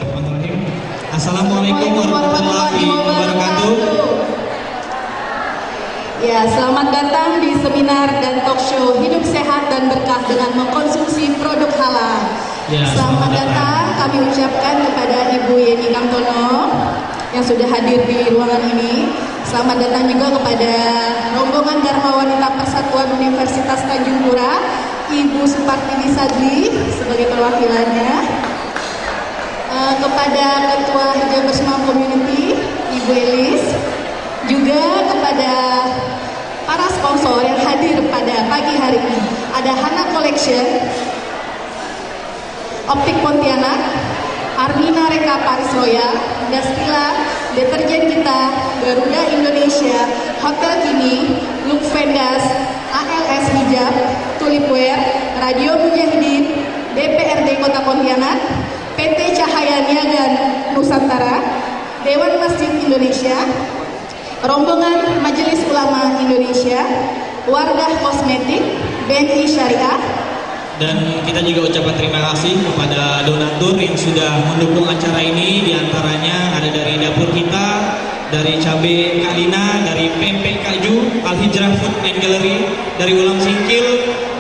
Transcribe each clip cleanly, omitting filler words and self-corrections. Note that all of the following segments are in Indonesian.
Bismillahirrahmanirrahim. Assalamualaikum warahmatullahi wabarakatuh. Ya, selamat datang di seminar dan talk show Hidup Sehat dan Berkah dengan mengkonsumsi produk halal. Ya, selamat datang kami ucapkan kepada Ibu Yeni Kamtono yang sudah hadir di ruangan ini. Selamat datang juga kepada rombongan Dharma Wanita Persatuan Universitas Tanjung Pura, Ibu Supartini Sadli sebagai perwakilannya. Kepada Ketua Hijabers Mom Community, Ibu Elis, juga kepada para sponsor yang hadir pada pagi hari ini. Ada Hana Collection, Optik Pontianak, Armina Reka Paris Royal, Dastila, Deterjen Kita, Garuda Indonesia, Hotel Kini, Look Vendas, ALS Hijab, Tulipwear, Radio Mujahidin, DPRD Kota Pontianak, PT Cahaya Niaga Nusantara, Dewan Masjid Indonesia, rombongan Majelis Ulama Indonesia, Wardah Kosmetik, BNI Syariah. Dan kita juga ucapkan terima kasih kepada donatur yang sudah mendukung acara ini. Di antaranya ada dari dapur kita, dari Cabe Kalina, dari PP Kaju, Al Hijrah Food and Gallery, dari Ulam Singkil,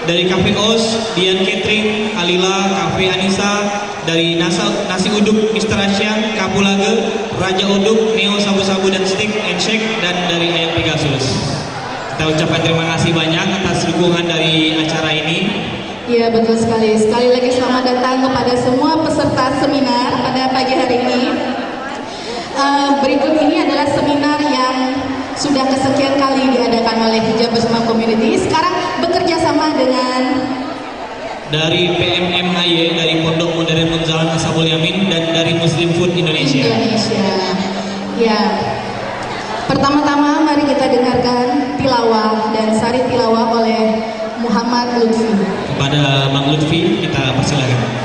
dari Cafe Os, Dian Catering, Alila, Cafe Anissa, dari Nasi Uduk Mr. Asian, Kapulage, Raja Uduk, Neo Sabu-Sabu dan Stick and Shake, dan dari Ayam Pegasus. Kita ucapkan terima kasih banyak atas dukungan dari acara ini. Iya, betul sekali. Sekali lagi selamat datang kepada semua peserta seminar pada pagi hari ini. Berikut ini adalah seminar yang sudah kesekian kali diadakan oleh Hijabers Mom Community. Sekarang bekerja sama dengan dari PMMAY, dari Pondok Modern Munzalan Ashabul Yamin, dan dari Muslim Food Indonesia. Ya. Pertama-tama mari kita dengarkan tilawah dan sari tilawah oleh Muhammad Lutfi. Kepada Bang Lutfi kita persilakan.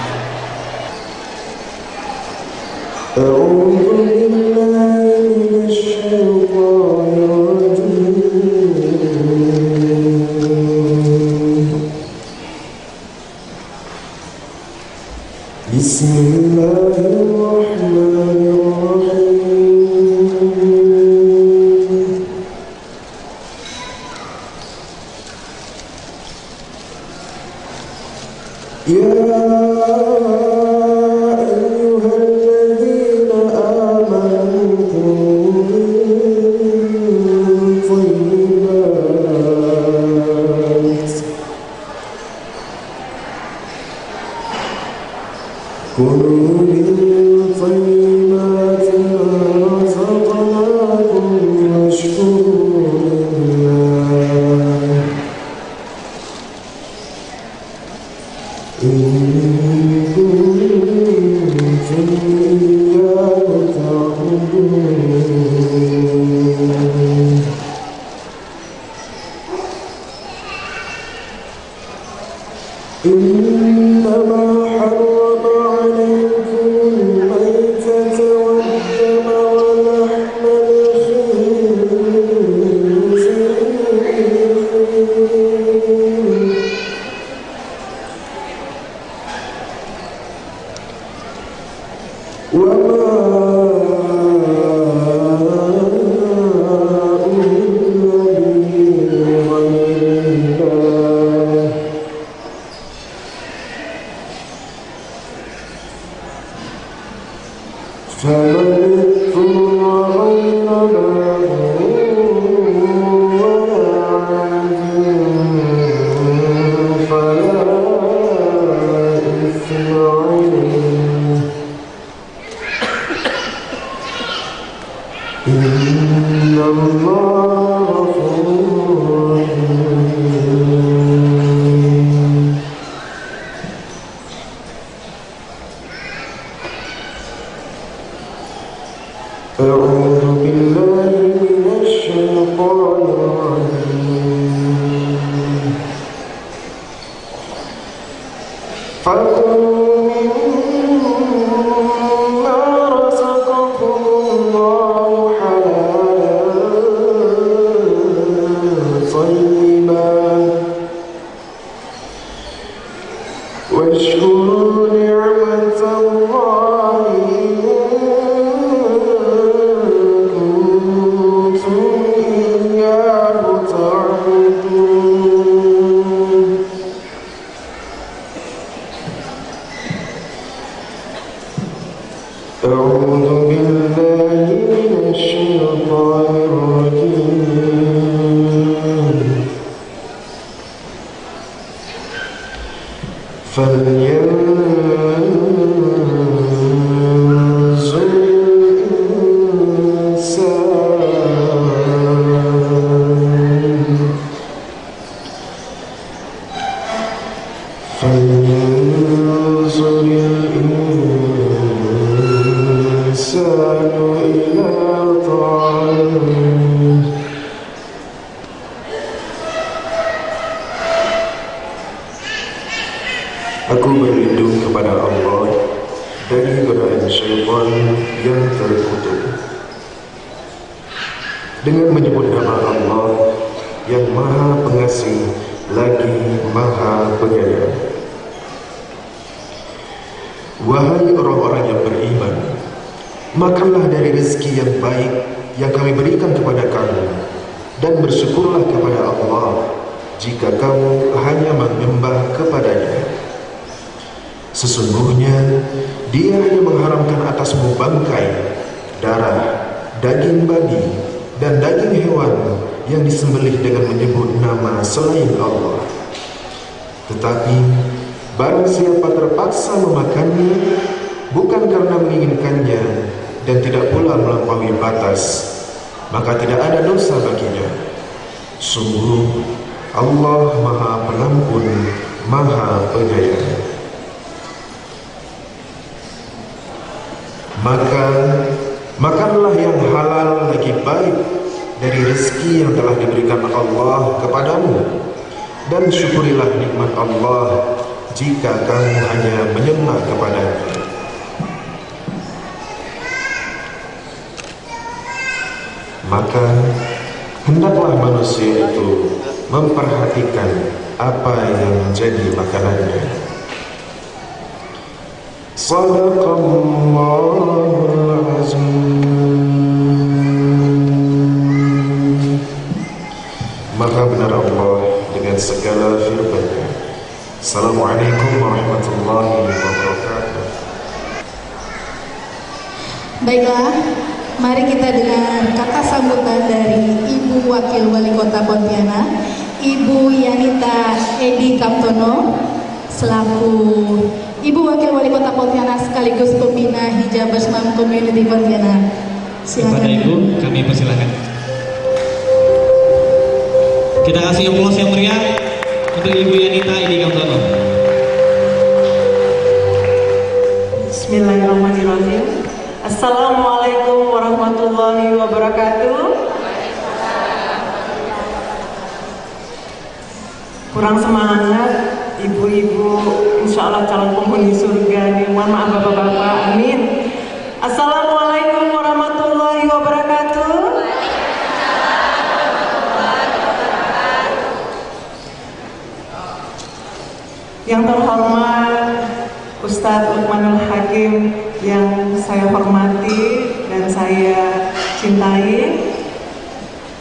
واشكروا نعمة الله أعوذ بالله من الشيطان الرجيم فلينظر الإنسان إلى طعامه Aku berlindung kepada Allah dari godaan syaitan yang terkutuk dengan menyebut nama Allah yang Maha Pengasih lagi Maha Penyayang. Wahai orang-orang yang beriman, makanlah dari rezeki yang baik yang kami berikan kepada kamu, dan bersyukurlah kepada Allah jika kamu hanya menyembah kepadanya. Sesungguhnya Dia hanya mengharamkan atasmu bangkai, darah, daging babi, dan daging hewan yang disembelih dengan menyebut nama selain Allah. Tetapi barang siapa terpaksa memakannya bukan karena menginginkannya dan tidak pula melampaui batas, maka tidak ada dosa baginya. Sungguh Allah Maha Pengampun, Maha Penyayang. Maka makanlah yang halal lagi baik dari rezeki yang telah diberikan Allah kepadamu, dan syukurilah nikmat Allah jika kamu hanya menyembah kepadanya. Maka hendaklah manusia itu memperhatikan apa yang menjadi makanannya. Sadaqallahul azim. Maka benar Allah dengan segala firman-Nya. Assalamualaikum warahmatullahi wabarakatuh. Baiklah, mari kita dengar kata sambutan dari Ibu Wakil Wali Kota Pontianak, Ibu Yanita Edi Kamtono, selaku Ibu Wakil Wali Kota Pontianak sekaligus pembina Hijabers Mom Community Pontianak. Kepada Silakan. Ibu, kami persilakan. Kita kasih aplaus yang meriah untuk Ibu Yanita Edi Kamtono. Bismillahirrahmanirrahim. Assalamualaikum warahmatullahi wabarakatuh. Kurang semangat, ibu-ibu, insya Allah calon penghuni surga nih. Mohon maaf bapak-bapak, amin. Assalamualaikum warahmatullahi wabarakatuh. Yang terhormat Ustadz Lukmanul Hakim yang saya hormati dan saya cintai,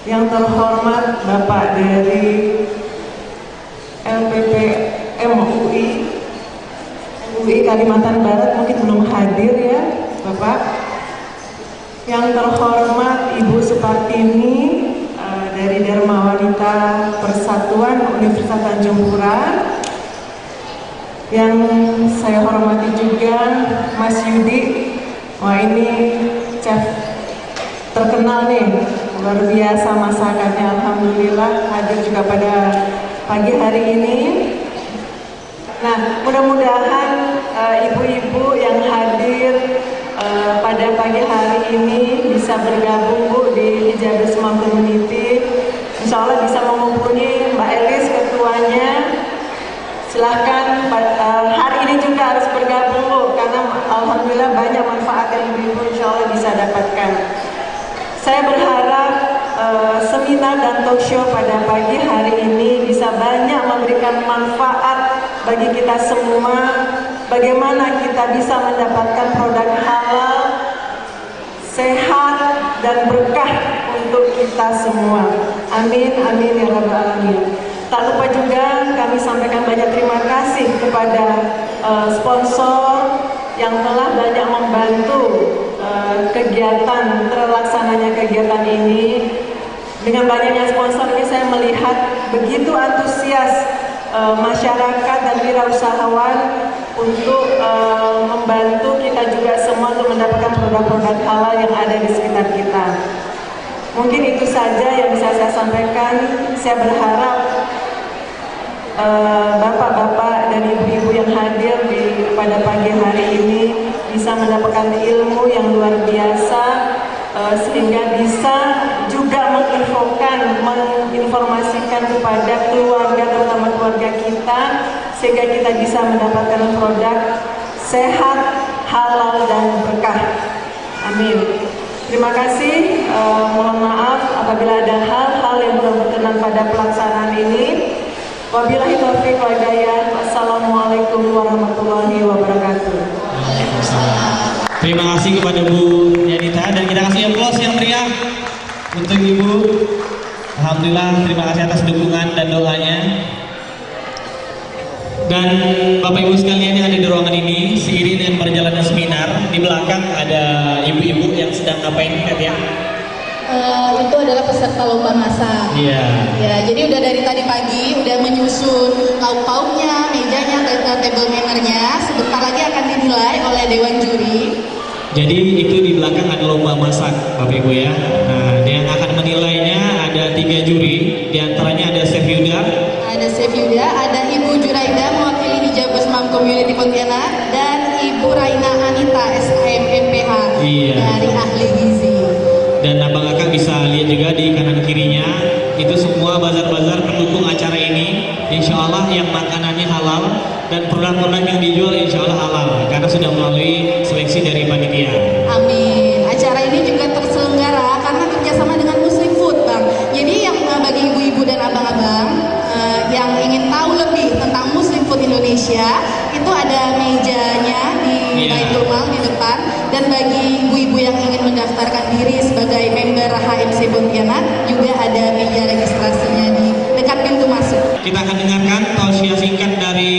yang terhormat Bapak dari LPP MUI Kalimantan Barat, mungkin belum hadir ya Bapak. Yang terhormat Ibu Supartini dari Dharma Wanita Persatuan Universitas Tanjung Pura. Yang saya hormati juga Mas Yudi. Wah, ini chef terkenal nih, luar biasa masakannya, alhamdulillah hadir juga pada pagi hari ini. Nah, mudah-mudahan ibu-ibu yang hadir pada pagi hari ini bisa bergabung Bu di Hijabers Mom Community. Insya Allah bisa menghubungi Mbak Elis ketuanya. Silahkan hari ini juga harus bergabung Bu, karena alhamdulillah banyak manfaat yang ibu-ibu insya Allah bisa dapatkan. Saya berharap seminar dan talk show pada pagi hari ini bisa banyak memberikan manfaat bagi kita semua, bagaimana kita bisa mendapatkan produk halal, sehat, dan berkah untuk kita semua. Amin, amin ya rabbal alamin. Tak lupa juga kami sampaikan banyak terima kasih kepada sponsor yang telah banyak membantu kegiatan, terlaksananya kegiatan ini, dengan banyaknya sponsor ini saya melihat begitu antusias masyarakat dan wirausahawan untuk membantu kita juga semua untuk mendapatkan produk-produk halal yang ada di sekitar kita. Mungkin itu saja yang bisa saya sampaikan. Saya berharap bapak-bapak dan ibu-ibu yang hadir pada pagi hari ini bisa mendapatkan ilmu yang luar biasa, sehingga bisa juga menginformasikan kepada keluarga, terutama keluarga kita, sehingga kita bisa mendapatkan produk sehat, halal, dan berkah. Amin. Terima kasih. Mohon maaf apabila ada hal-hal yang belum berkenan pada pelaksanaan ini. Wabillahi taufiq wal hidayah. Wassalamualaikum warahmatullahi wabarakatuh. Terima kasih kepada Bu Yanita, dan kita kasih aplaus yang meriah untuk Ibu. Alhamdulillah, terima kasih atas dukungan dan doanya. Dan Bapak Ibu sekalian yang ada di ruangan ini, seiring dengan perjalanan seminar, di belakang ada ibu-ibu yang sedang ngapain ya? Itu adalah peserta lomba masak. Iya. Ya, jadi udah dari tadi pagi udah menyusun lauk pauknya, mejanya, table mannernya. Sebentar lagi akan dinilai oleh dewan juri. Jadi itu di belakang ada lomba masak, Bapak Ibu ya. Nah, yang akan menilainya ada 3 juri, diantaranya ada Chef Yuda. Ada Chef Yuda, ada Ibu Juraida mewakili Hijab Basmam Community Pontianak, dan Ibu Raina Anita SHM MPH Iya. dari ahli gizi. Dan abang kakak bisa lihat juga di kanan kirinya, itu semua bazar-bazar pendukung acara ini. Insya Allah yang makanannya halal dan produk-produk yang dijual insya Allah halal, karena sudah melalui seleksi dari panitia. Amin. Acara ini juga terselenggara karena kerjasama dengan Muslim Food, Bang. Jadi yang bagi ibu-ibu dan abang-abang yang ingin tahu lebih tentang Muslim Food Indonesia, itu ada mejanya di Baitul Mal di depan. Dan bagi ibu-ibu yang ingin mendaftarkan diri sebagai member HMC Pontianak, juga ada meja registrasinya di dekat pintu masuk. Kita akan dengarkan tausiah singkat dari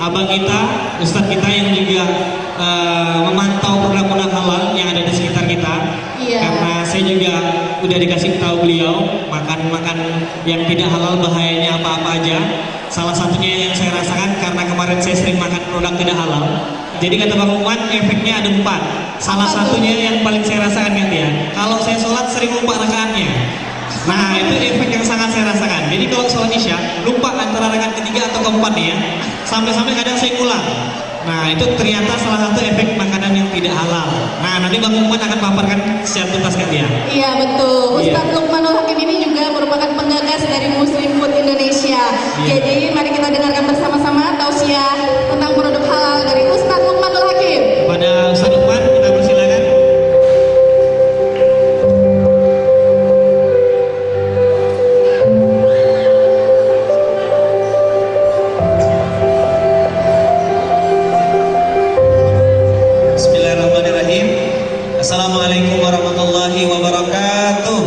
abang kita, ustadz kita yang juga memantau produk-produk halal yang ada di sekitar kita. Iya. Karena saya juga udah dikasih tahu beliau makan yang tidak halal bahayanya apa-apa aja. Salah satunya yang saya rasakan karena kemarin saya sering makan produk tidak halal. Jadi kata Bang Uman, efeknya ada 4. Salah satunya yang paling saya rasakan kan dia, kalau saya sholat sering lupa rakaatnya. Nah itu efek yang sangat saya rasakan. Jadi kalau sholat isya lupa antara rakaat ketiga atau keempat nih ya, sampai-sampai kadang saya ngulang. Nah itu ternyata salah satu efek makanan yang tidak halal. Nah nanti Bang Uman akan paparkan secara tuntas kan dia. Iya betul. Iya. Ustadz Lukmanul Hakim ini juga merupakan penggagas dari Muslim Food Indonesia. Iya. Jadi mari kita dengarkan bersama-sama tausiah tentang produk halal dari Ustadz Lukmanul Hakim. Kepada Ustaz Lukman kita persilakan. Bismillahirrahmanirrahim. Assalamualaikum warahmatullahi wabarakatuh.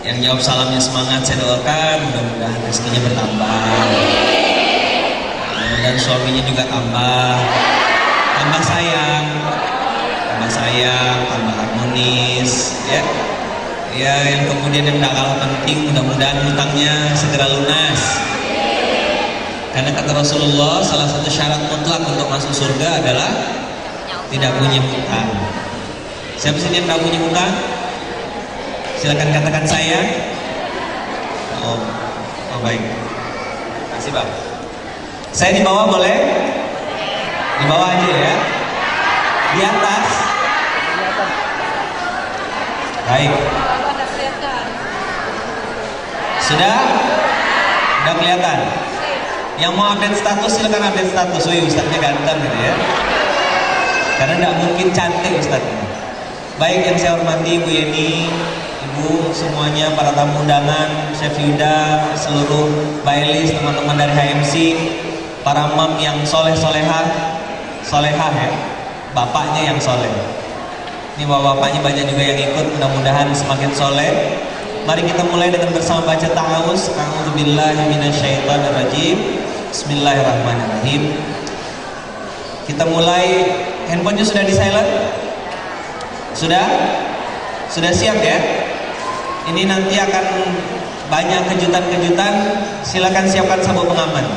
Yang jawab salamnya semangat, saya doakan mudah-mudahan rezekinya bertambah, dan suaminya juga tambah sayang, tambah harmonis, ya. Ya, yang kemudian yang tidak kalah penting, mudah-mudahan hutangnya segera lunas. Karena kata Rasulullah, salah satu syarat mutlak untuk masuk surga adalah tidak punya hutang. Siapa sih yang tidak punya hutang? Silakan katakan saya. Oh baik. Kasih Bang. Saya di bawah boleh? Di bawah aja ya. Di atas. Baik. Sudah? Sudah kelihatan? Yang mau update status silakan update status. Wih, ustadznya ganteng gitu ya. Karena tidak mungkin cantik ustadznya. Baik, yang saya hormati Bu Yeni, Ibu semuanya, para tamu undangan, Chef Yuda, seluruh Bailis, teman-teman dari HMC, para mam yang solehah ya, bapaknya yang soleh. Ini bapak-bapaknya banyak juga yang ikut, mudah-mudahan semakin soleh. Mari kita mulai dengan bersama baca ta'awuz. A'udzubillahi minasyaitonirrajim. Bismillahirrahmanirrahim. Kita mulai. Handphonenya sudah di silent? Sudah? Sudah siap ya? Ini nanti akan banyak kejutan-kejutan. Silakan siapkan sabuk pengaman.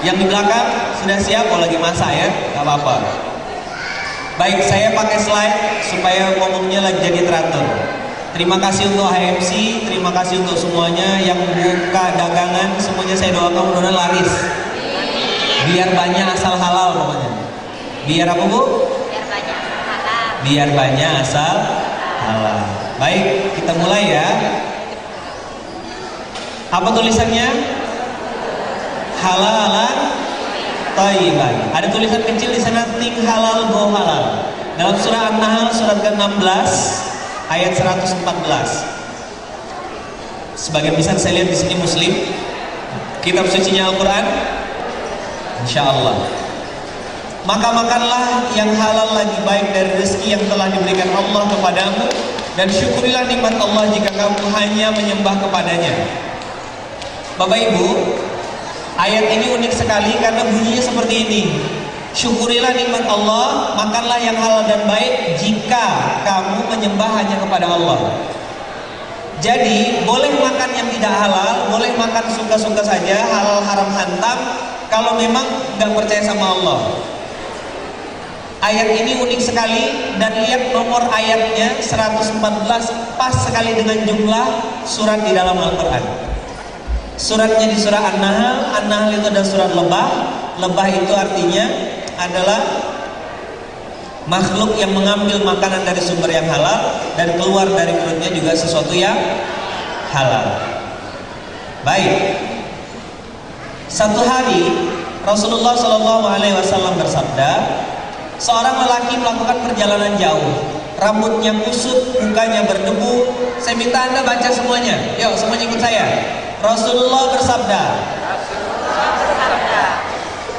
Yang di belakang sudah siap? Oh lagi masak ya? Gak apa-apa. Baik, saya pakai slide supaya ngomongnya lagi jadi teratur. Terima kasih untuk HMC, terima kasih untuk semuanya yang buka dagangan. Semuanya saya doakan mudah-mudahan laris. Biar banyak asal halal pokoknya. Biar apa Bu? Biar banyak halal. Biar banyak asal halal. Baik, kita mulai ya. Apa tulisannya? Halalan thayyiban. Ada tulisan kecil di sana, think halal go halal. Dalam surah An-Nahl surat ke-16 ayat 114. Sebagian besar saya lihat di sini Muslim. Kitab sucinya Al-Quran. Insyaallah. Maka makanlah yang halal lagi baik dari rezeki yang telah diberikan Allah kepadamu, dan syukurilah nikmat Allah jika kamu hanya menyembah kepadanya. Bapak Ibu, ayat ini unik sekali karena bunyinya seperti ini. Syukurilah nikmat Allah, makanlah yang halal dan baik jika kamu menyembah hanya kepada Allah. Jadi boleh makan yang tidak halal, boleh makan suka-suka saja, halal haram hantam, kalau memang nggak percaya sama Allah. Ayat ini unik sekali, dan lihat nomor ayatnya 114, pas sekali dengan jumlah surat di dalam Al-Quran. Suratnya di surah An-Nahl. An-Nahl itu adalah surat lebah. Lebah itu artinya adalah makhluk yang mengambil makanan dari sumber yang halal dan keluar dari perutnya juga sesuatu yang halal. Baik. Satu hari Rasulullah SAW bersabda, seorang lelaki melakukan perjalanan jauh, rambutnya kusut, mukanya berdebu. Saya minta Anda baca semuanya. Yuk, semuanya ikut saya. Rasulullah bersabda,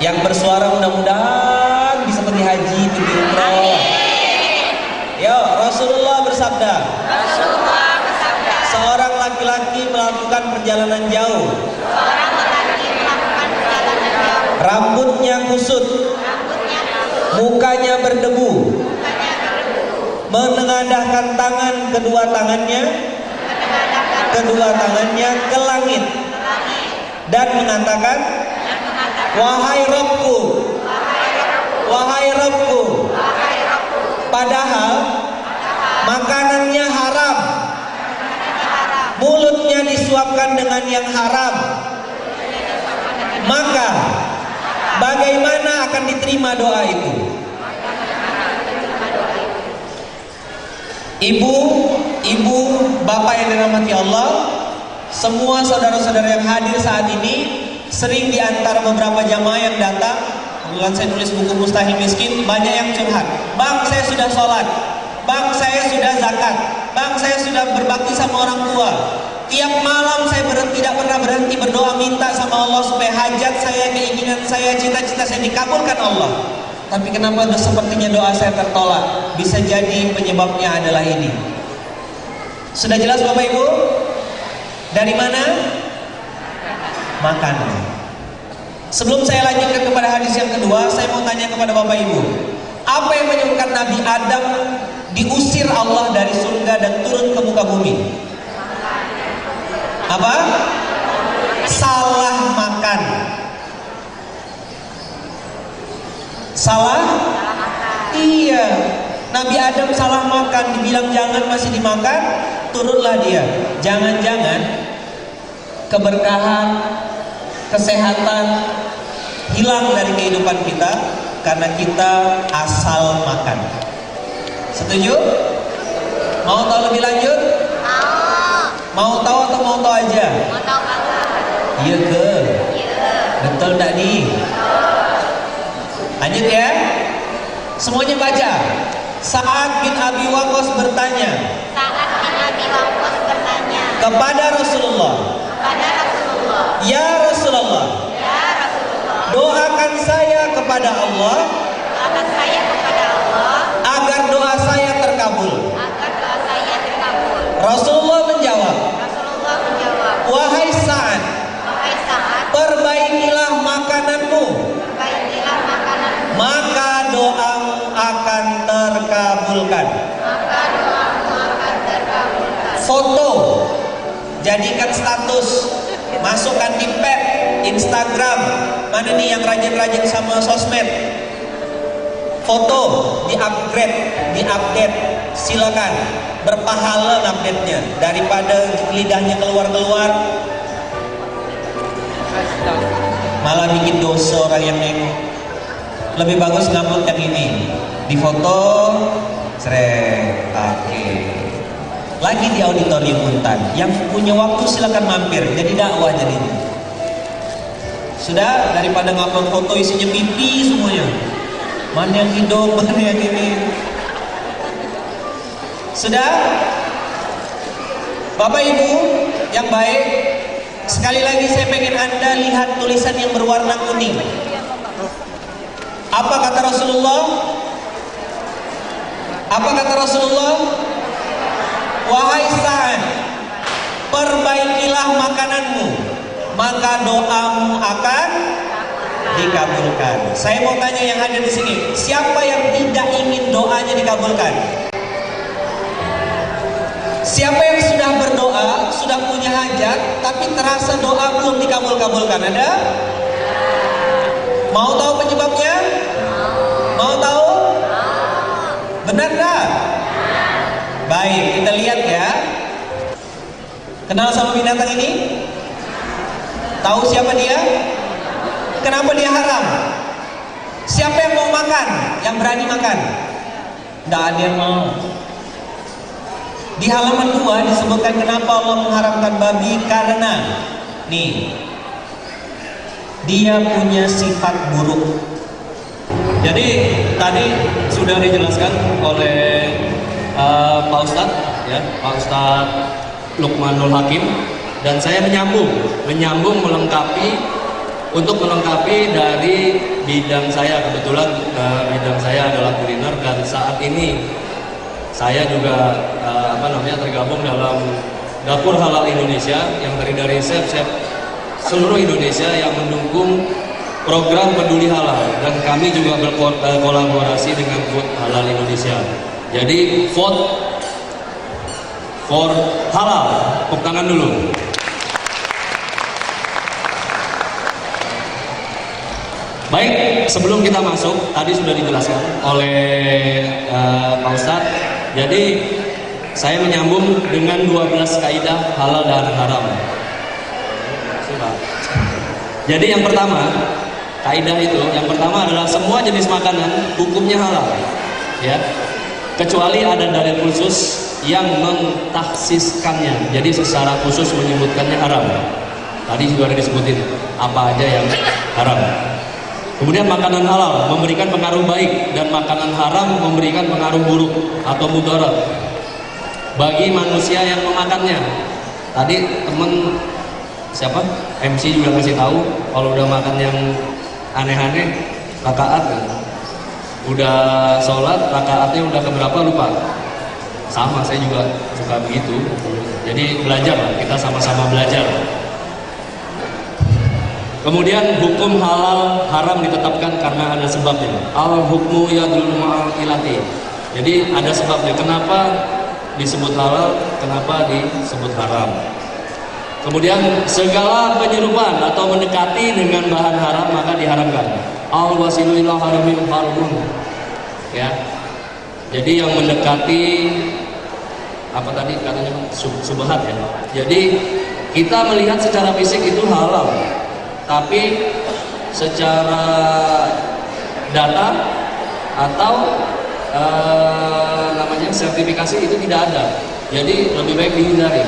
yang bersuara mudah-mudahan bisa pergi haji, pergi umroh. Yuk, Rasulullah bersabda, seorang laki-laki melakukan perjalanan jauh, rambutnya kusut, mukanya berdebu, menengadahkan kedua tangannya ke langit dan mengatakan, wahai Rabbku, padahal makanannya haram, mulutnya disuapkan dengan yang haram, maka bagaimana akan diterima doa itu? Ibu, bapak yang dirahmati Allah, semua saudara-saudara yang hadir saat ini, sering diantara beberapa jamaah yang datang, kebetulan saya nulis buku Mustahil Miskin, banyak yang curhat. Bang, saya sudah sholat, bang, saya sudah zakat, bang, saya sudah berbakti sama orang tua. Tiap malam saya tidak pernah berhenti berdoa minta sama Allah supaya hajat saya, keinginan saya, cita-cita saya dikabulkan Allah. Tapi kenapa sepertinya doa saya tertolak? Bisa jadi penyebabnya adalah ini. Sudah jelas Bapak Ibu? Dari mana? Makanan. Sebelum saya lanjutkan kepada hadis yang kedua, saya mau tanya kepada Bapak Ibu, apa yang menyebabkan Nabi Adam diusir Allah dari surga dan turun ke muka bumi? Apa? Salah makan. Salah? Iya. Nabi Adam salah makan, dibilang jangan, masih dimakan, turunlah dia. Jangan-jangan keberkahan, kesehatan hilang dari kehidupan kita karena kita asal makan. Setuju? Mau tahu lebih lanjut? Mau tahu atau mau tahu aja? Mau tahu Bapak? Iya ke? Betul tak nih? Lanjut ya. Semuanya baca. Sa'ad bin Abi Waqqas bertanya kepada Rasulullah, Ya Rasulullah, doakan saya kepada Allah agar doa saya terkabul. Rasulullah menjawab, wahai Sa'ad, perbaikilah makananmu jadikan status, masukkan di pet Instagram. Mana nih yang rajin-rajin sama sosmed? Foto diupdate, silakan, berpahala update-nya daripada lidahnya keluar-keluar malah bikin dosa orang yang nengok. Lebih bagus ngupload yang ini, di foto, srek, oke. Lagi di auditorium Untan, yang punya waktu silakan mampir, jadi dakwah jadinya. Sudah, daripada ngupload foto isinya pipi semuanya. Mana yang hidung, mana yang ini. Sudah, Bapak Ibu yang baik, sekali lagi saya pengen Anda lihat tulisan yang berwarna kuning. Apa kata Rasulullah? Apa kata Rasulullah? Wahai Sa'ad, perbaikilah makananmu, maka doamu akan dikabulkan. Saya mau tanya yang hadir di sini, siapa yang tidak ingin doanya dikabulkan? Siapa yang sudah berdoa, sudah punya hajat, tapi terasa doa belum dikabul-kabulkan? Ada? Mau tahu penyebabnya? Mau tahu? Benar tak? Baik, kita lihat ya. Kenal sama binatang ini? Tahu siapa dia? Kenapa dia haram? Siapa yang mau makan? Yang berani makan? Tidak ada yang mau. Di halaman 2 disebutkan kenapa Allah mengharamkan babi, karena nih, dia punya sifat buruk. Jadi tadi sudah dijelaskan oleh Pak Ustadz, ya, Pak Ustadz Lukmanul Hakim, dan saya menyambung untuk melengkapi dari bidang saya. Kebetulan bidang saya adalah kuliner, dan saat ini saya juga tergabung dalam Dapur Halal Indonesia yang terdiri dari chef-chef seluruh Indonesia yang mendukung program peduli halal, dan kami juga berkolaborasi dengan Food Halal Indonesia. Jadi vote for halal, tepuk tangan dulu. Baik, sebelum kita masuk, tadi sudah dijelaskan oleh Pak Ustadz. Jadi saya menyambung dengan 12 kaidah halal dan haram. Jadi yang pertama, kaidah itu, yang pertama adalah semua jenis makanan hukumnya halal, ya, kecuali ada dalil khusus yang mentakhsiskannya. Jadi secara khusus menyebutkannya haram. Tadi juga ada disebutin apa aja yang haram. Kemudian makanan halal memberikan pengaruh baik, dan makanan haram memberikan pengaruh buruk atau mudarat bagi manusia yang memakannya. Tadi temen siapa? MC juga kasih tahu kalau udah makan yang aneh-aneh, rakaat kan? Udah sholat, rakaatnya udah keberapa lupa. Sama, saya juga suka begitu. Jadi belajar lah, kita sama-sama belajar. Kemudian hukum halal haram ditetapkan karena ada sebabnya. Al hukmu yadullu ma'al ilati. Jadi ada sebabnya. Kenapa disebut halal? Kenapa disebut haram? Kemudian segala penyerupan atau mendekati dengan bahan haram maka diharamkan. Al wasilu ila haramin haramun. Ya. Jadi yang mendekati apa tadi katanya subhat ya. Jadi kita melihat secara fisik itu halal, tapi secara data atau sertifikasi itu tidak ada. Jadi lebih baik dihindari.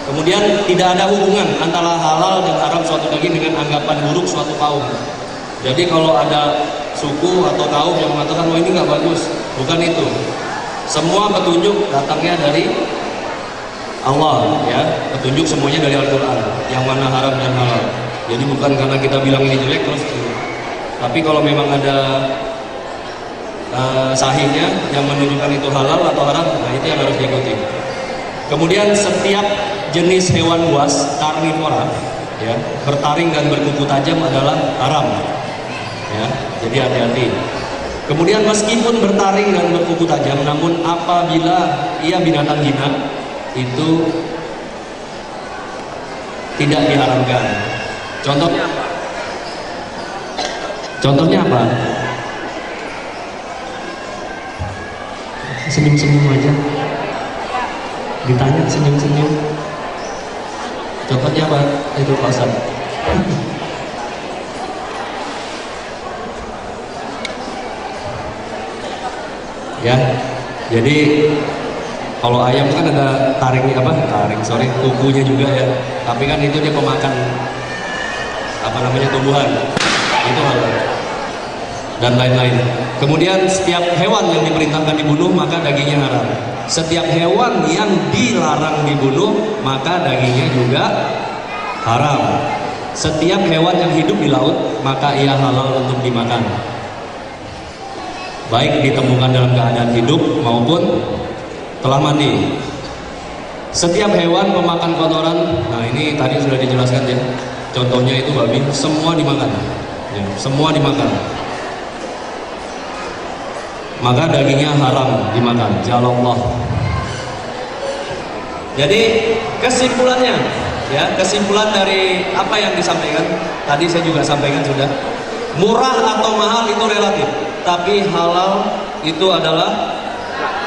Kemudian tidak ada hubungan antara halal dan haram suatu daging dengan anggapan buruk suatu kaum. Jadi kalau ada suku atau kaum yang mengatakan wah ini nggak bagus, bukan itu. Semua petunjuk datangnya dari Allah, ya, petunjuk semuanya dari Al-Quran, yang mana haram dan halal. Jadi bukan karena kita bilang ini jelek terus, tapi kalau memang ada sahihnya yang menunjukkan itu halal atau haram, nah itu yang harus diikuti. Kemudian setiap jenis hewan buas karnivora, ya, bertaring dan berkuku tajam adalah haram, ya, jadi hati-hati. Kemudian meskipun bertaring dan berkuku tajam, namun apabila ia binatang jinak, itu tidak diharamkan. Contohnya apa? Contohnya apa? Senyum-senyum aja. Ditanya senyum-senyum. Contohnya apa? Itu Pak Ustaz. Ya, jadi kalau ayam kan ada kukunya juga ya. Tapi kan itu dia pemakan tumbuhan, itu halal dan lain-lain. Kemudian setiap hewan yang diperintahkan dibunuh maka dagingnya haram. Setiap hewan yang dilarang dibunuh maka dagingnya juga haram. Setiap hewan yang hidup di laut maka ia halal untuk dimakan, baik ditemukan dalam keadaan hidup maupun telah mati. Setiap hewan pemakan kotoran, nah ini tadi sudah dijelaskan ya. Contohnya itu babi, semua dimakan, ya, semua dimakan. Maka dagingnya haram dimakan. Jalallah. Jadi kesimpulannya, ya, kesimpulan dari apa yang disampaikan tadi saya juga sampaikan sudah. Murah atau mahal itu relatif, tapi halal itu adalah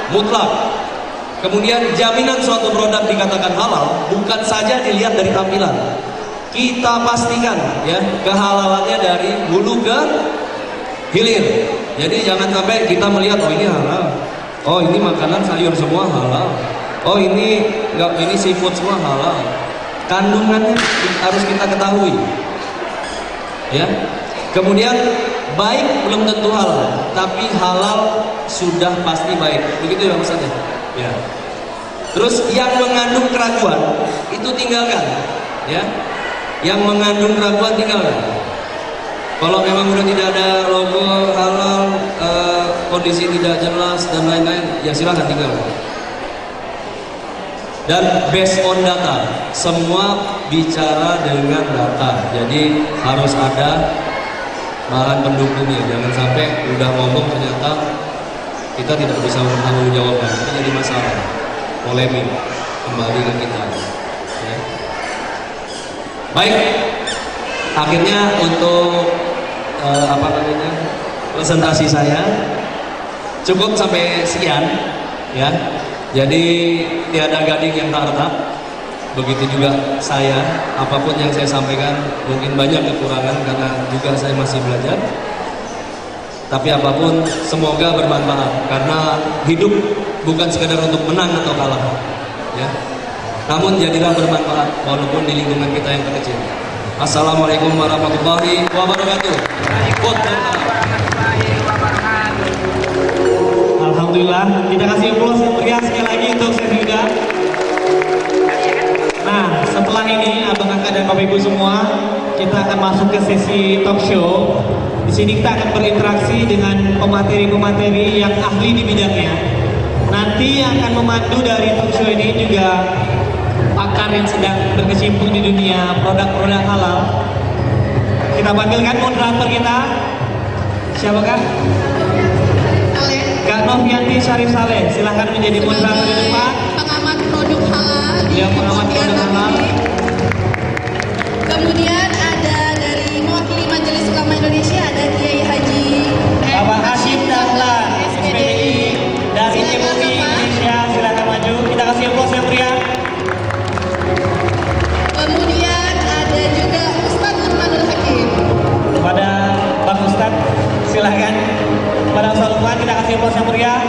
mutlak. Kemudian jaminan suatu produk dikatakan halal bukan saja dilihat dari tampilan. Kita pastikan ya kehalalannya dari hulu ke hilir. Jadi jangan sampai kita melihat oh ini halal. Oh ini makanan sayur semua halal. Oh ini seafood semua halal. Kandungannya harus kita ketahui. Ya. Kemudian baik belum tentu halal, tapi halal sudah pasti baik. Begitu ya Ustaz ya? Ya. Terus yang mengandung keraguan itu tinggalkan, ya. Yang mengandung keraguan tinggalkan. Kalau memang udah tidak ada logo halal, kondisi tidak jelas dan lain-lain, ya silahkan tinggalkan. Dan based on data, semua bicara dengan data. Jadi harus ada bahan pendukungnya. Jangan sampai udah ngomong ternyata kita tidak bisa bertanggung jawabkan, itu jadi masalah, polemik kembali ke kita. Ya. Baik, akhirnya untuk presentasi saya cukup sampai sekian, ya. Jadi tiada gading yang tak retak. Begitu juga saya, apapun yang saya sampaikan mungkin banyak kekurangan karena juga saya masih belajar. Tapi apapun semoga bermanfaat karena hidup bukan sekedar untuk menang atau kalah, ya. Namun jadilah bermanfaat walaupun di lingkungan kita yang terkecil. Assalamualaikum warahmatullahi wabarakatuh. Alhamdulillah, kita kasih aplaus yang meriah sekali lagi untuk Chef Yuda. Nah, setelah ini Abang Kakak dan Bapak Ibu semua, kita akan masuk ke sesi talk show. Di sini kita akan berinteraksi dengan pemateri-pemateri yang ahli di bidangnya. Nanti yang akan memandu dari talk show ini juga pakar yang sedang berkecimpung di dunia produk-produk halal. Kita panggilkan moderator kita. Siapakah? Kak Novianti Syarif Saleh, silahkan menjadi moderator di depan. Pengamat produk halal di Ya, pengamat produk halal. Kemudian ada dari mewakili Majelis Ulama Indonesia ada Kiai Haji Bapak Hashim Dahlan, SPDI dari MUI Indonesia, silakan maju. Kita kasih aplaus yang meriah. Kemudian ada juga Ustadz Lukmanul Hakim. Kepada Bang Ustadz, silakan. Pada Ustadz Lukman kita kasih aplaus yang meriah.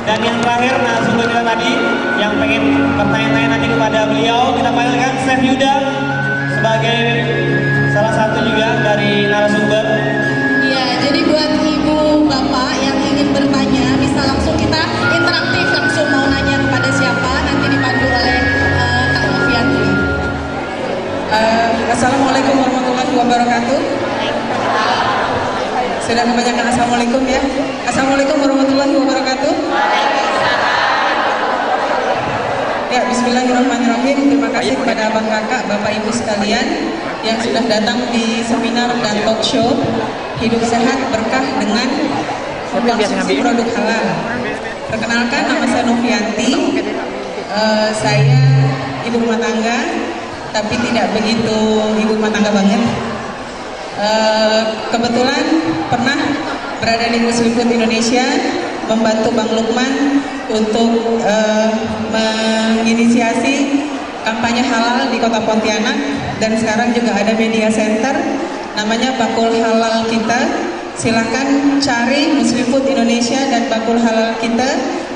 Dan yang terakhir, narasumber kita tadi yang pengen bertanya-tanya nanti kepada beliau, kita panggilkan Chef Yuda sebagai salah satu juga dari narasumber. Ya, jadi buat ibu bapak yang ingin bertanya bisa langsung kita interaktif langsung mau nanya kepada siapa nanti dipandu oleh Kak Novianti. Assalamualaikum warahmatullahi wabarakatuh. Sudah kebanyakan assalamualaikum ya. Assalamualaikum warahmatullahi wabarakatuh. Ya, bismillahirrahmanirrahim. Terima kasih kepada abang kakak, bapak ibu sekalian yang sudah datang di seminar dan talk show Hidup Sehat Berkah dengan Mengkonsumsi Produk Halal. Perkenalkan, nama saya Novianti. Saya ibu rumah tangga tapi tidak begitu ibu rumah tangga banget. Kebetulan pernah berada di Muslim Food Indonesia, membantu Bang Lukman untuk menginisiasi kampanye halal di Kota Pontianak, dan sekarang juga ada media center namanya Bakul Halal Kita. Silahkan cari Muslim Food Indonesia dan Bakul Halal Kita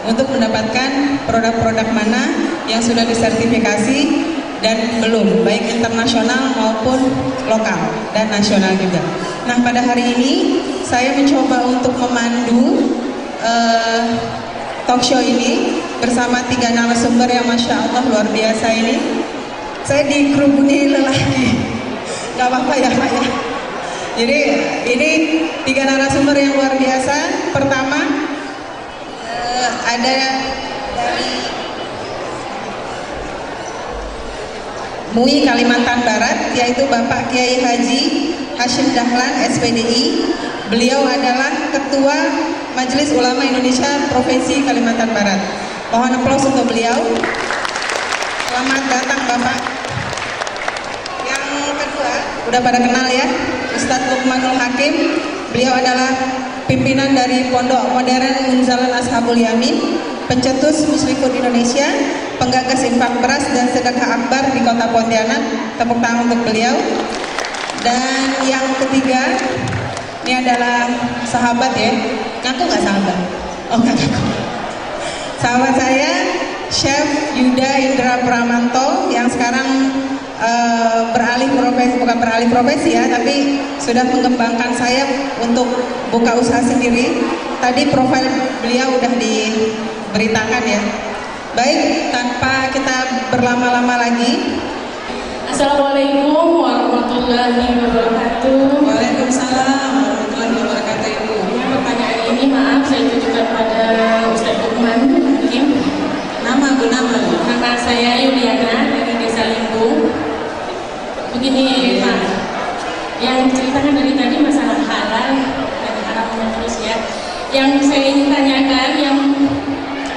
untuk mendapatkan produk-produk mana yang sudah disertifikasi dan belum, baik internasional maupun lokal dan nasional juga. Nah, pada hari ini saya mencoba untuk memandu talk show ini bersama 3 narasumber yang Masya Allah luar biasa ini. Saya dikerubuni lelaki, gak apa-apa ya Pak ya. Jadi ini 3 narasumber yang luar biasa. Pertama ada dari MUI Kalimantan Barat, yaitu Bapak Kiai Haji Hashim Dahlan SPDI. Beliau adalah Ketua Majelis Ulama Indonesia Provinsi Kalimantan Barat. Mohon aplaus untuk beliau. Selamat datang Bapak. Yang kedua, udah pada kenal ya, Ustadz Lukmanul Hakim. Beliau adalah pimpinan dari Pondok Modern Munzalan Ashabul Yamin, pencetus Muslim Food Indonesia, penggagas infak beras dan sedekah akbar di Kota Pontianak. Tepuk tangan untuk beliau. Dan yang ketiga, ini adalah sahabat ya. Ngaku nggak sahabat? Oh nggak ngaku. Sahabat saya, Chef Yuda Indra Pramanto, yang sekarang beralih profesi, bukan beralih profesi ya, tapi sudah mengembangkan sayap untuk buka usaha sendiri. Tadi profil beliau udah diberitakan ya. Baik, tanpa kita berlama-lama lagi. Assalamualaikum warahmatullahi wabarakatuh. Waalaikumsalam warahmatullahi wabarakatuh Ibu. Pertanyaan ini maaf saya tujukan pada Ustadz Lukman Hakim. Nama Bu, nama Bu. Nama saya Yuliana dari Desa Limbung. Begini Pak, yang diceritakan dari tadi masalah halal dan haramnya terus ya. Yang saya ingin tanyakan, yang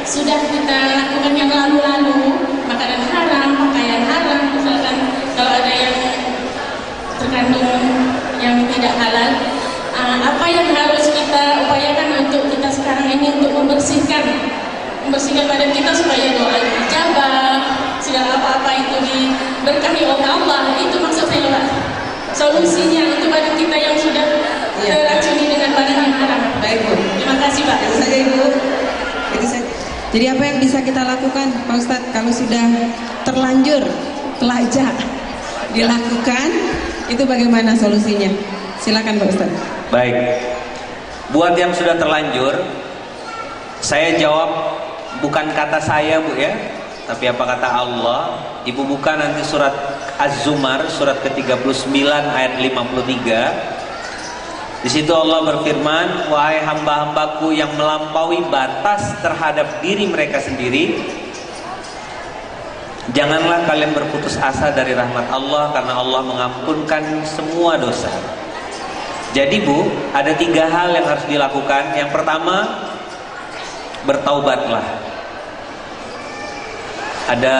sudah kita lakukan yang lalu-lalu, makanan haram, pakaian haram, misalkan kalau ada yang terkandung yang tidak halal, apa yang harus kita upayakan untuk kita sekarang ini untuk membersihkan badan kita supaya doa dijabah, segala apa-apa itu diberkahi oleh Allah. Itu maksud saya Pak. Solusinya untuk badan kita yang sudah teracuni dengan barang yang haram. Baik Bu. Terima kasih Pak. Itu saja Ibu. Itu saja. Jadi apa yang bisa kita lakukan Pak Ustadz kalau sudah terlanjur pelajak dilakukan, itu bagaimana solusinya? Silakan Pak Ustadz. Baik, buat yang sudah terlanjur, saya jawab bukan kata saya Bu ya, tapi apa kata Allah. Ibu buka nanti surat Az-Zumar surat ke-39 ayat 53. Di situ Allah berfirman, wahai hamba-hambaku yang melampaui batas terhadap diri mereka sendiri, janganlah kalian berputus asa dari rahmat Allah, karena Allah mengampunkan semua dosa. Jadi Bu, ada 3 hal yang harus dilakukan. Yang pertama, bertaubatlah. Ada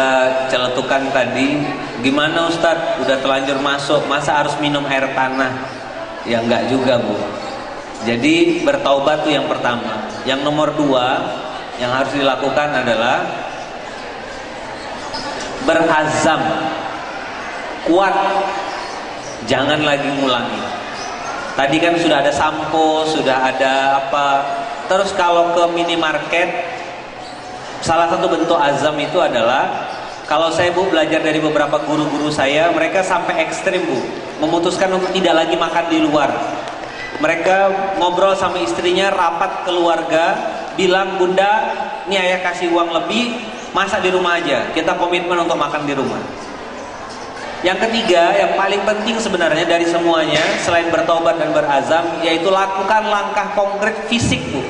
celetukan tadi, gimana Ustadz, udah telanjur masuk, masa harus minum air tanah? Ya enggak juga Bu. Jadi bertaubat itu yang pertama. Yang nomor 2 yang harus dilakukan adalah berazam, kuat, jangan lagi ngulangi. Tadi kan sudah ada sampo, sudah ada apa. Terus kalau ke minimarket, salah satu bentuk azam itu adalah, kalau saya Bu belajar dari beberapa guru-guru saya, mereka sampai ekstrim Bu, memutuskan untuk tidak lagi makan di luar. Mereka ngobrol sama istrinya, rapat keluarga, bilang, Bunda, ini ayah kasih uang lebih, masak di rumah aja, kita komitmen untuk makan di rumah. Yang ketiga, yang paling penting sebenarnya dari semuanya, selain bertaubat dan berazam, yaitu lakukan langkah konkret fisik Bu.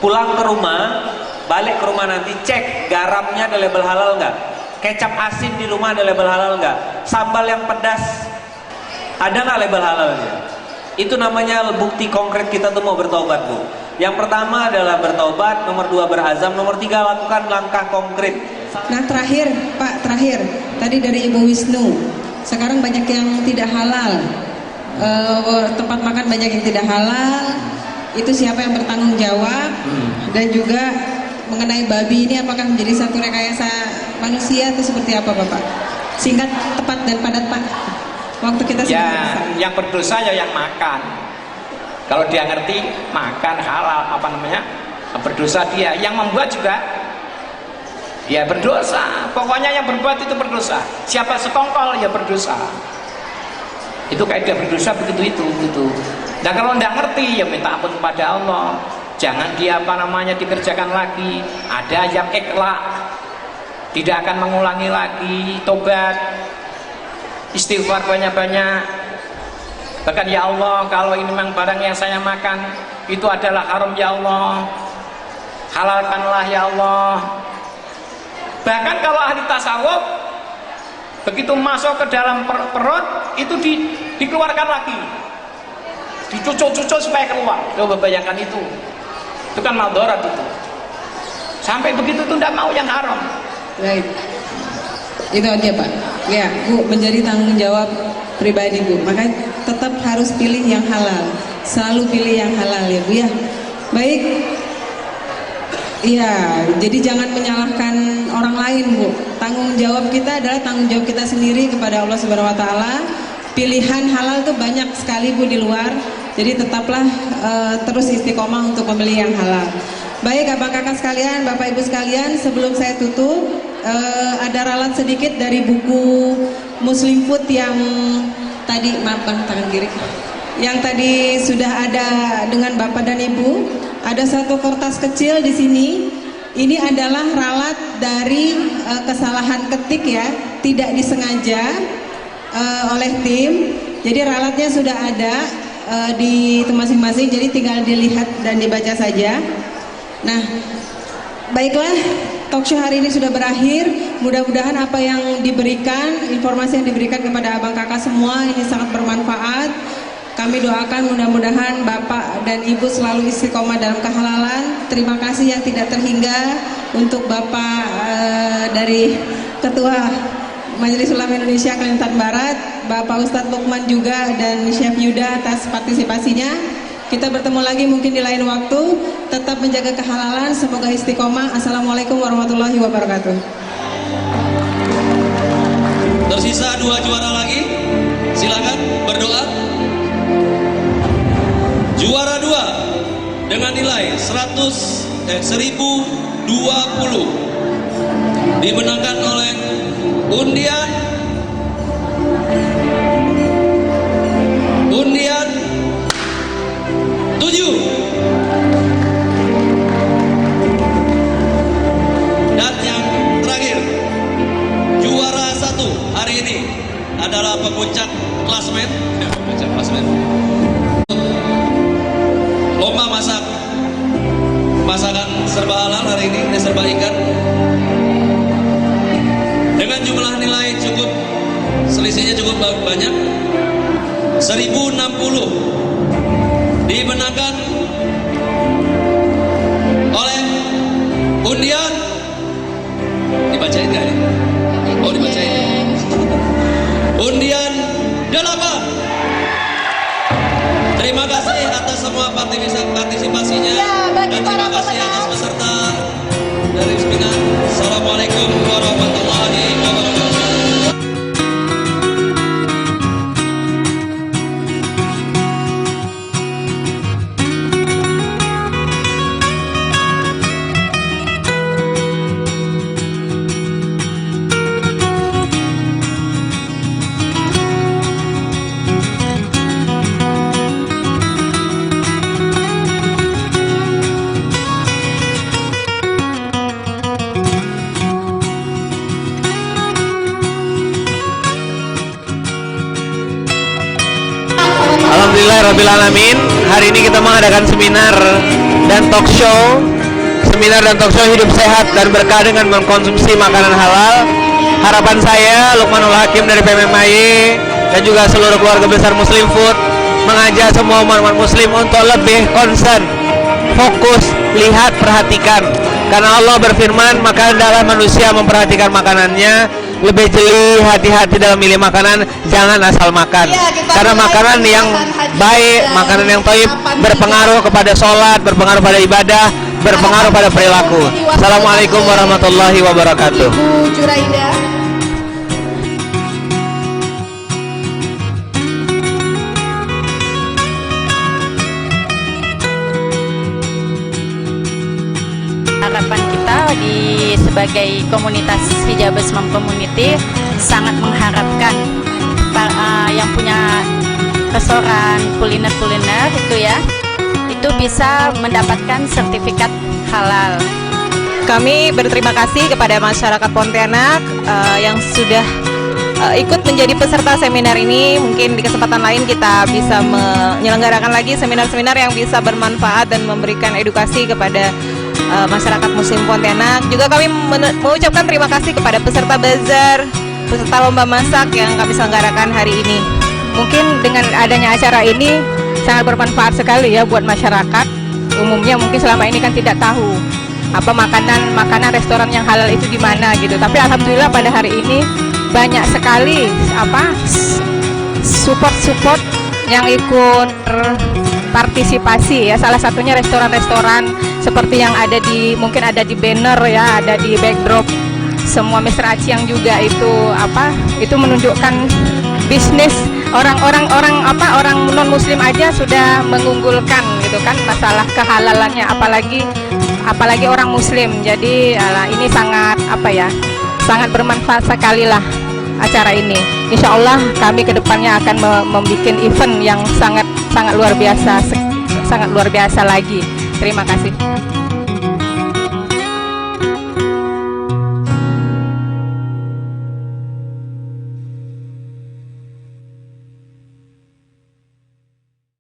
Pulang ke rumah, balik ke rumah nanti, cek garamnya ada label halal nggak, kecap asin di rumah ada label halal nggak, sambal yang pedas ada nggak label halalnya. Itu namanya bukti konkret kita tuh mau bertobat Bu. Yang pertama adalah bertobat, nomor 2 berazam, nomor 3 lakukan langkah konkret. Nah terakhir Pak, terakhir tadi dari Ibu Wisnu, sekarang banyak yang tidak halal, tempat makan banyak yang tidak halal, itu siapa yang bertanggung jawab? Dan juga mengenai babi ini apakah menjadi satu rekayasa manusia atau seperti apa Bapak? Singkat, tepat dan padat Pak. Waktu kita ya, yang berdosa ya yang makan. Kalau dia ngerti makan halal, apa namanya, berdosa dia. Yang membuat juga ya berdosa. Pokoknya yang berbuat itu berdosa. Siapa sekongkol ya berdosa. Itu kaidah berdosa begitu itu gitu. Nah kalau tidak ngerti ya minta ampun kepada Allah. Jangan dia apa namanya dikerjakan lagi. Ada yang ikhlas, tidak akan mengulangi lagi, tobat, istighfar banyak-banyak. Bahkan ya Allah, kalau ini memang barang yang saya makan itu adalah haram ya Allah, halalkanlah ya Allah. Bahkan kalau ahli tasawuf, begitu masuk ke dalam perut itu dikeluarkan lagi, dicucuk-cucuk supaya keluar. Coba bayangkan itu kan madarat itu. Sampai begitu tuh tidak mau yang haram. Baik, itu aja Pak. Ya Bu, menjadi tanggung jawab pribadi Bu, maka tetap harus pilih yang halal, selalu pilih yang halal ya Bu ya. Baik, iya, jadi jangan menyalahkan orang lain Bu. Tanggung jawab kita adalah tanggung jawab kita sendiri kepada Allah Subhanahu Wa Taala. Pilihan halal tuh banyak sekali Bu di luar, jadi tetaplah terus istiqomah untuk memilih yang halal. Baik abang kakak sekalian, bapak ibu sekalian, sebelum saya tutup ada ralat sedikit dari buku Muslim Food yang tadi, maaf bang tangan kiri, yang tadi sudah ada dengan bapak dan ibu. Ada satu kertas kecil di sini. Ini adalah ralat dari kesalahan ketik ya, tidak disengaja oleh tim. Jadi ralatnya sudah ada di itu masing-masing, jadi tinggal dilihat dan dibaca saja. Nah, baiklah, talkshow hari ini sudah berakhir. Mudah-mudahan apa yang diberikan, informasi yang diberikan kepada abang kakak semua ini sangat bermanfaat. Kami doakan mudah-mudahan bapak dan ibu selalu istiqomah dalam kehalalan. Terima kasih yang tidak terhingga untuk bapak dari Ketua Majelis Ulama Indonesia Kalimantan Barat, Bapak Ustadz Lukman juga, dan Chef Yuda atas partisipasinya. Kita bertemu lagi mungkin di lain waktu. Tetap menjaga kehalalan, semoga istiqomah. Assalamualaikum warahmatullahi wabarakatuh. Tersisa 2 juara lagi, silakan berdoa. Juara 2 dengan nilai 1020 dimenangkan oleh undian 7. Dan yang terakhir, juara 1 hari ini adalah pemuncak klasmen, lomba masakan serba halal hari ini serba ikan, dengan jumlah nilai cukup, selisihnya cukup banyak, 1060, dimenangkan oleh undian, dibacain gak ini? Oh dibacain. Undian 8. Terima kasih atas semua partisipasinya, dan terima kasih atas peserta dari seminar. Assalamualaikum warahmatullahi wabarakatuh. Alhamdulillahirrabbilalamin. Hari ini kita mengadakan seminar dan talk show hidup sehat dan berkah dengan mengkonsumsi makanan halal. Harapan saya, Lukmanul Hakim dari PMMI dan juga seluruh keluarga besar Muslim Food mengajak semua umat muslim untuk lebih concern, fokus, lihat, perhatikan. Karena Allah berfirman, maka hendaklah manusia memperhatikan makanannya lebih jeli, hati-hati dalam milih makanan, jangan asal makan. Iya, kita Karena mulai makanan yang pembahasan haji baik, dan makanan yang thayyib kapan berpengaruh kita- kepada sholat, berpengaruh pada ibadah, berpengaruh pada perilaku. Assalamualaikum warahmatullahi wabarakatuh. Ibu Juraida. Harapan kita di sebagai komunitas Hijabers Mom Community sangat mengharapkan yang punya restoran kuliner-kuliner itu bisa mendapatkan sertifikat halal. Kami berterima kasih kepada masyarakat Pontianak yang sudah ikut menjadi peserta seminar ini. Mungkin di kesempatan lain kita bisa menyelenggarakan lagi seminar-seminar yang bisa bermanfaat dan memberikan edukasi kepada masyarakat Muslim Pontianak. Juga kami mengucapkan terima kasih kepada peserta bazar, peserta lomba masak yang kami selenggarakan hari ini. Mungkin dengan adanya acara ini sangat bermanfaat sekali ya buat masyarakat. Umumnya mungkin selama ini kan tidak tahu apa makanan restoran yang halal itu di mana gitu. Tapi alhamdulillah pada hari ini banyak sekali support yang ikut partisipasi ya. Salah satunya restoran-restoran seperti yang mungkin ada di banner ya, ada di backdrop semua Mr. Aci yang juga itu menunjukkan bisnis orang non muslim aja sudah mengunggulkan gitu kan masalah kehalalannya, apalagi orang muslim. Jadi ini sangat sangat bermanfaat sekali lah acara ini. Insya Allah kami kedepannya akan membuat event yang sangat luar biasa lagi. Terima kasih.